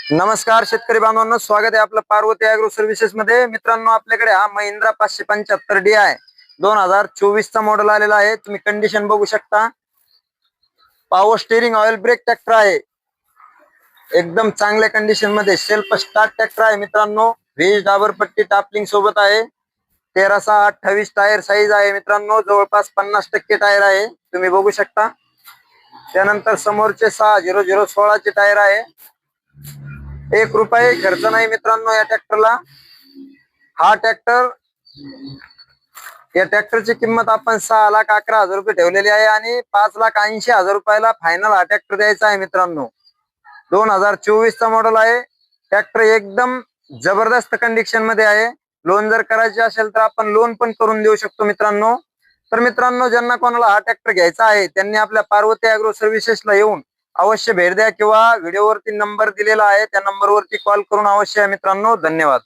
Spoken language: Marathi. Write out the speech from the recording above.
नमस्कार शेतकरी बांधवांनो, स्वागत आहे आपलं पार्वती ॲग्रो सर्व्हिसेस मध्ये। मित्रांनो, आपल्याकडे हा महिंद्रा 575 DI 2024 चा मॉडेल आलेला आहे। तुम्ही कंडिशन बघू शकता। Power steering oil brake tractor आहे, एकदम चांगल्या कंडिशन मध्ये। सेल्फ स्टार्ट ट्रॅक्टर आहे मित्रांनो। व्हीज डाबर पट्टी टापलिंग सोबत आहे। 13/6/28 टायर साईज आहे मित्रांनो। जवळपास 50% टायर आहे, तुम्ही बघू शकता। त्यानंतर समोरचे 6/00/16 चे टायर आहे। 1 रुपये खर्च नाही मित्रांनो या ट्रॅक्टरला। हा ट्रॅक्टर या ट्रॅक्टरची किंमत आपण 6,11,000 रुपये ठेवलेली आहे आणि 5,80,000 रुपयाला फायनल हा ट्रॅक्टर द्यायचा आहे मित्रांनो। 2024 चा मॉडेल आहे। ट्रॅक्टर एकदम जबरदस्त कंडिशन मध्ये आहे। लोन जर करायचे असेल तर आपण लोन पण करून देऊ शकतो मित्रांनो। तर मित्रांनो, ज्यांना कोणाला हा ट्रॅक्टर घ्यायचा आहे त्यांनी आपल्या पार्वती ॲग्रो सर्व्हिसेसला येऊन अवश्य भेट द्या किंवा व्हिडिओवरती नंबर दिलेला आहे त्या नंबरवरती कॉल करून अवश्य मित्रांनो। धन्यवाद।